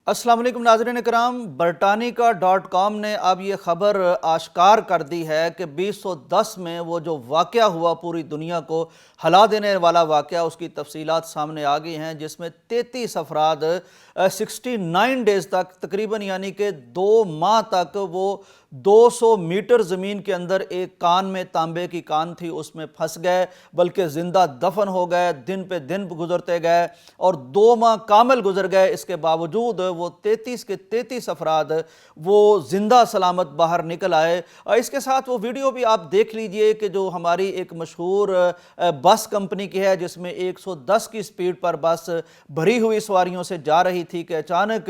अस्सलाम वालेकुम नाज़रीन इकराम। Britannica.com ने अब ये ख़बर आश्कार कर दी है कि 2010 में वो जो वाक़या हुआ पूरी दुनिया को हिला देने वाला वाक़या, उसकी तफसीलात सामने आ गई हैं, जिसमें 33 अफराद 69 डेज़ तक तकरीबन यानी कि 2 माह तक वो 200 मीटर ज़मीन के अंदर एक कान में तांबे की कान थी उसमें फंस गए, बल्कि ज़िंदा दफन हो गए। दिन पे दिन गुजरते गए और 2 माह कामिल गुजर गए। इसके बावजूद वो 33 के 33 अफराद वो ज़िंदा सलामत बाहर निकल आए। इसके साथ वो वीडियो भी आप देख लीजिए कि जो हमारी एक मशहूर बस कंपनी की है, जिसमें 110 की स्पीड पर बस भरी हुई सवारियों से जा रही थी कि अचानक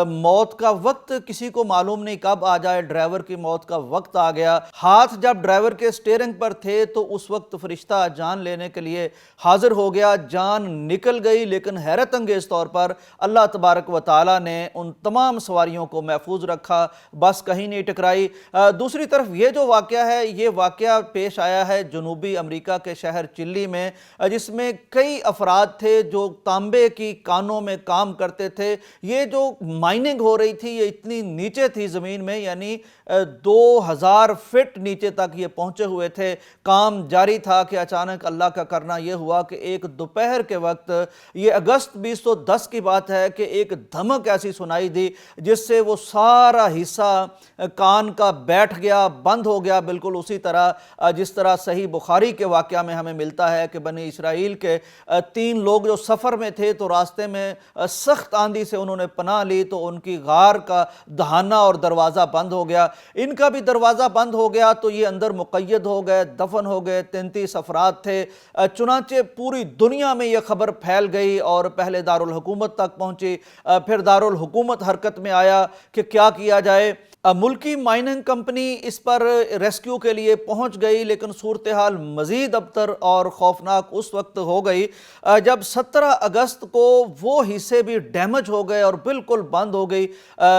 मौत का वक्त किसी को मालूम नहीं कब आ जाए, ड्राइवर की मौत का वक्त आ गया। हाथ जब ड्राइवर के स्टीयरिंग पर थे तो उस वक्त फरिश्ता जान लेने के लिए हाजिर हो गया। जान निकल गई, लेकिन हैरत अंगेज तौर पर अल्लाह तबारक व तआला ने उन तमाम सवारियों को महफूज रखा, बस कहीं नहीं टकराई। दूसरी तरफ ये जो वाक़या है, ये वाक़या पेश आया है जनूबी अमेरिका के शहर चिली में, जिसमें कई अफराद थे जो तांबे की कानों में काम करते थे। ये जो माइनिंग हो रही थी ये इतनी नीचे थी ज़मीन में, यानी 2000 फीट नीचे तक ये पहुंचे हुए थे। काम जारी था कि अचानक अल्लाह का करना ये हुआ कि एक दोपहर के वक्त, ये अगस्त 2010 की बात है, कि एक धमक ऐसी सुनाई दी जिससे वो सारा हिस्सा कान का बैठ गया, बंद हो गया, बिल्कुल उसी तरह जिस तरह सही बुखारी के वाक़या में हमें मिलता है कि बनी इसराइल के 3 लोग जो सफ़र में थे तो रास्ते में सख्त आंधी से उन्होंने पनाह ली, तो उनकी गार का दहाना और दरवाज़ा बंद हो गया। इनका भी दरवाज़ा बंद हो गया तो ये अंदर मुक़य्यद हो गए, दफन हो गए। 33 अफराद थे। चुनांचे पूरी दुनिया में ये खबर फैल गई और पहले दारुल हुकूमत तक पहुंची, फिर दारुल हुकूमत हरकत में आया कि क्या किया जाए। मुल्की माइनिंग कंपनी इस पर रेस्क्यू के लिए पहुंच गई, लेकिन सूरत हाल मज़ीद अबतर और खौफनाक उस वक्त हो गई जब 17 अगस्त को वो हिस्से भी डैमेज हो गए और बिल्कुल बंद हो गई,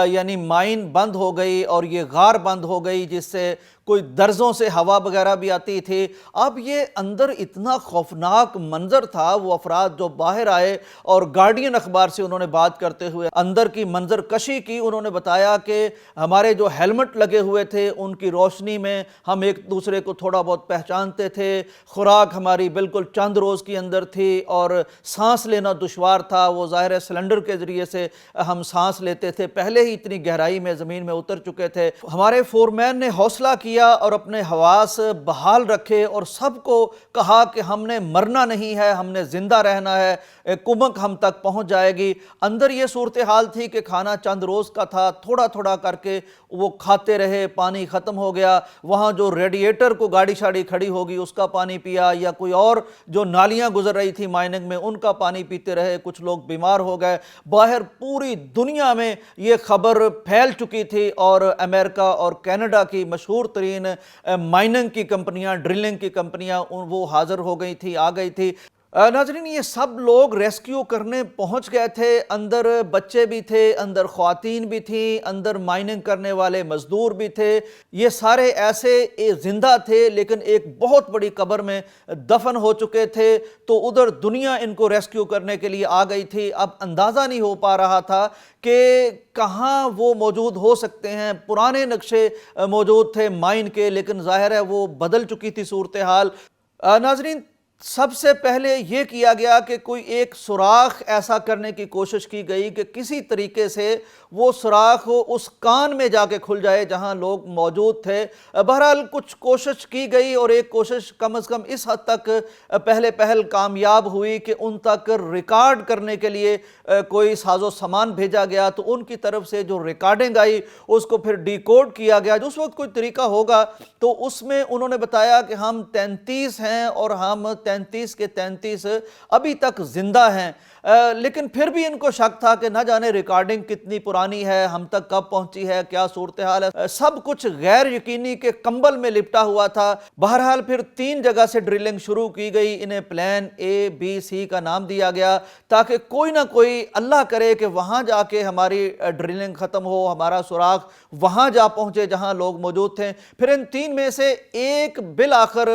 यानी माइन बंद हो गई और ये गार बंद हो गई, जिससे कोई दर्जों से हवा वगैरह भी आती थी। अब ये अंदर इतना खौफनाक मंजर था, वो अफराद जो बाहर आए और गार्डियन अखबार से उन्होंने बात करते हुए अंदर की मंजर कशी की। उन्होंने बताया कि हमारे जो हेलमेट लगे हुए थे उनकी रोशनी में हम एक दूसरे को थोड़ा बहुत पहचानते थे। खुराक हमारी बिल्कुल चंद रोज़ की अंदर थी और सांस लेना दुश्वार था। वो ज़ाहिर है सिलेंडर के ज़रिए से हम सांस लेते थे, पहले ही इतनी गहराई में ज़मीन में उतर चुके थे। हमारे फोरमैन ने हौसला किया और अपने हवास बहाल रखे और सबको कहा कि हमने मरना नहीं है, हमने जिंदा रहना है, कुमक हम तक पहुंच जाएगी। अंदर ये सूरत हाल थी कि खाना चंद रोज़ का था, थोड़ा थोड़ा करके वो खाते रहे, पानी ख़त्म हो गया। वहाँ जो रेडिएटर को गाड़ी शाड़ी खड़ी होगी उसका पानी पिया, या कोई और जो नालियाँ गुजर रही थी माइनिंग में उनका पानी पीते रहे। कुछ लोग बीमार हो गए। बाहर पूरी दुनिया में ये खबर फैल चुकी थी और अमेरिका और कनाडा की मशहूर तरीन माइनिंग की कंपनियां, ड्रिलिंग की कंपनियां वो हाजिर हो गई थी, आ गई थी। नाज़रीन, ये सब लोग रेस्क्यू करने पहुंच गए थे। अंदर बच्चे भी थे, अंदर ख्वातीन भी थी, अंदर माइनिंग करने वाले मजदूर भी थे। ये सारे ऐसे जिंदा थे लेकिन एक बहुत बड़ी कब्र में दफन हो चुके थे। तो उधर दुनिया इनको रेस्क्यू करने के लिए आ गई थी। अब अंदाज़ा नहीं हो पा रहा था कि कहाँ वो मौजूद हो सकते हैं। पुराने नक्शे मौजूद थे माइन के, लेकिन ज़ाहिर है वो बदल चुकी थी सूरत हाल। नाज़रीन, सबसे पहले ये किया गया कि कोई एक सुराख ऐसा करने की कोशिश की गई कि किसी तरीके से वो सुराख उस कान में जाके खुल जाए जहां लोग मौजूद थे। बहरहाल कुछ कोशिश की गई और एक कोशिश कम से कम इस हद तक पहल कामयाब हुई कि उन तक रिकॉर्ड करने के लिए कोई साजो सामान भेजा गया। तो उनकी तरफ से जो रिकॉर्डिंग आई उसको फिर डिकोड किया गया। जो उस वक्त कोई तरीका होगा तो उसमें उन्होंने बताया कि हम 33 हैं और हम 33 के 33 अभी तक जिंदा हैं। लेकिन फिर भी इनको शक था कि न जाने रिकॉर्डिंग कितनी पुरानी है, हम तक कब पहुंची है, क्या सूरत हाल है। सब कुछ गैर यकीनी के कंबल में लिपटा हुआ था। बहरहाल फिर 3 जगह से ड्रिलिंग शुरू की गई। इन्हें प्लान ए बी सी का नाम दिया गया ताकि कोई ना कोई, अल्लाह करे कि वहां जाके हमारी ड्रिलिंग खत्म हो, हमारा सुराख वहां जा पहुंचे जहां लोग मौजूद थे। फिर इन 3 में से एक बिल आखिर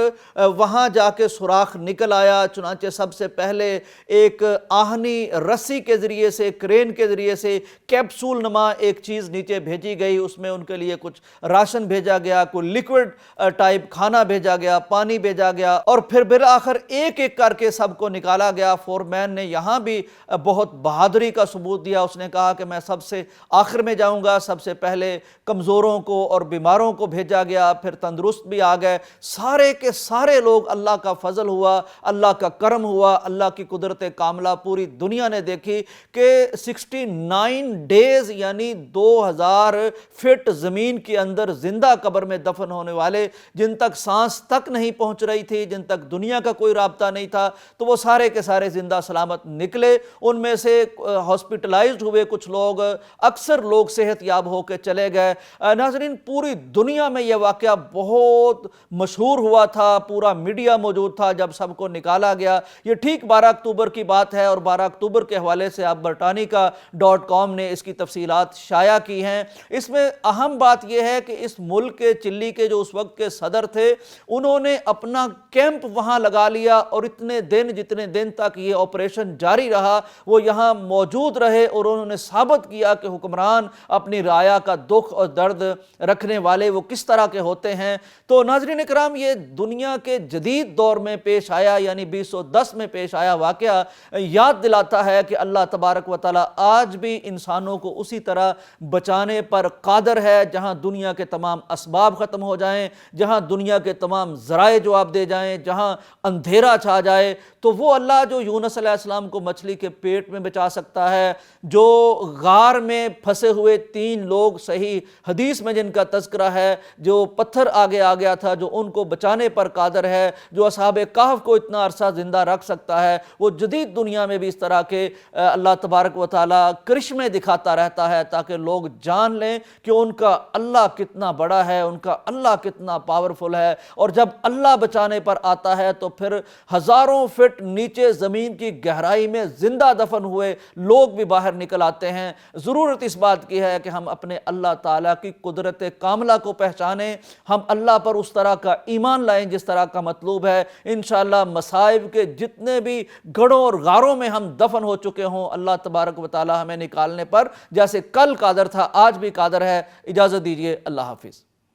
वहां जाके सुराख निकल आया। चुनांचे सबसे पहले एक आहनी آہنی رسی کے ذریعے سے، کرین کے ذریعے سے کیپسول نما ایک چیز نیچے بھیجی گئی، اس میں ان کے لیے کچھ راشن بھیجا گیا، کوئی لیکوڈ ٹائپ کھانا بھیجا گیا، پانی بھیجا گیا، اور پھر بالآخر ایک ایک کر کے سب کو نکالا گیا۔ فور مین نے یہاں بھی بہت بہادری کا ثبوت دیا، اس نے کہا کہ میں سب سے آخر میں جاؤں گا، سب سے پہلے کمزوروں کو اور بیماروں کو بھیجا گیا، پھر تندرست بھی آ گئے، سارے کے سارے لوگ، اللہ کا فضل ہوا، اللہ کا کرم ہوا، اللہ کی قدرت کاملہ پوری دنیا نے دیکھی کہ 69 ڈیز یعنی 2000 فٹ زمین کے اندر زندہ قبر میں دفن ہونے والے، جن تک سانس تک نہیں پہنچ رہی تھی، جن تک دنیا کا کوئی رابطہ نہیں تھا، تو وہ سارے کے سارے زندہ سلامت نکلے۔ ان میں سے ہاسپٹلائزڈ ہوئے کچھ لوگ، اکثر لوگ صحت یاب ہو کے چلے گئے۔ ناظرین، پوری دنیا میں یہ واقعہ بہت مشہور ہوا تھا، پورا میڈیا موجود تھا جب سب کو نکالا گیا۔ یہ ٹھیک 12 اکتوبر کی بات ہے، اور 12 اکتوبر کے حوالے سے اب برٹانیکا.com نے اس کی تفصیلات شائع کی ہیں۔ اس میں اہم بات یہ ہے کہ اس ملک کے چلی کے جو اس وقت کے صدر تھے، انہوں نے اپنا کیمپ وہاں لگا لیا، اور جتنے دن تک یہ آپریشن جاری رہا وہ یہاں موجود رہے، اور انہوں نے ثابت کیا کہ حکمران اپنی رعایا کا دکھ اور درد رکھنے والے وہ کس طرح کے ہوتے ہیں۔ تو ناظرین اکرام، یہ دنیا کے جدید دور میں پیش آیا، یعنی 2010 میں پیش آیا واقعہ یاد دلاتا ہے کہ اللہ تبارک و تعالی آج بھی انسانوں کو اسی طرح بچانے پر قادر ہے۔ جہاں دنیا کے تمام اسباب ختم ہو جائیں، جہاں دنیا کے تمام ذرائع جواب دے جائیں، جہاں اندھیرا چھا جائے، تو وہ اللہ جو یونس علیہ السلام کو مچھلی کے پیٹ میں بچا سکتا ہے، جو غار میں پھنسے ہوئے 3 لوگ صحیح حدیث میں جن کا تذکرہ ہے، جو پتھر آگے آ گیا تھا، جو ان کو بچانے پر قادر ہے، جو اصحاب کہف کو اتنا عرصہ زندہ رکھ سکتا ہے، وہ جدید دنیا میں بھی اس طرح کے اللہ تبارک و تعالی کرشمے دکھاتا رہتا ہے، تاکہ لوگ جان لیں کہ ان کا اللہ کتنا بڑا ہے، ان کا اللہ کتنا پاورفل ہے۔ اور جب اللہ بچانے پر آتا ہے تو پھر ہزاروں فٹ نیچے زمین کی گہرائی میں زندہ دفن ہوئے لوگ بھی باہر نکل آتے ہیں۔ ضرورت اس بات کی ہے کہ ہم اپنے اللہ تعالیٰ کی قدرت کاملہ کو پہچانیں، ہم اللہ پر اس طرح کا ایمان لائیں جس طرح کا مطلوب ہے۔ انشاءاللہ مصائب کے جتنے بھی گڑھوں اور غاروں میں ہم دفن ہو چکے ہوں، اللہ تبارک و تعالیٰ ہمیں نکالنے پر جیسے کل قادر تھا آج بھی قادر ہے۔ اجازت دیجیے، اللہ حافظ۔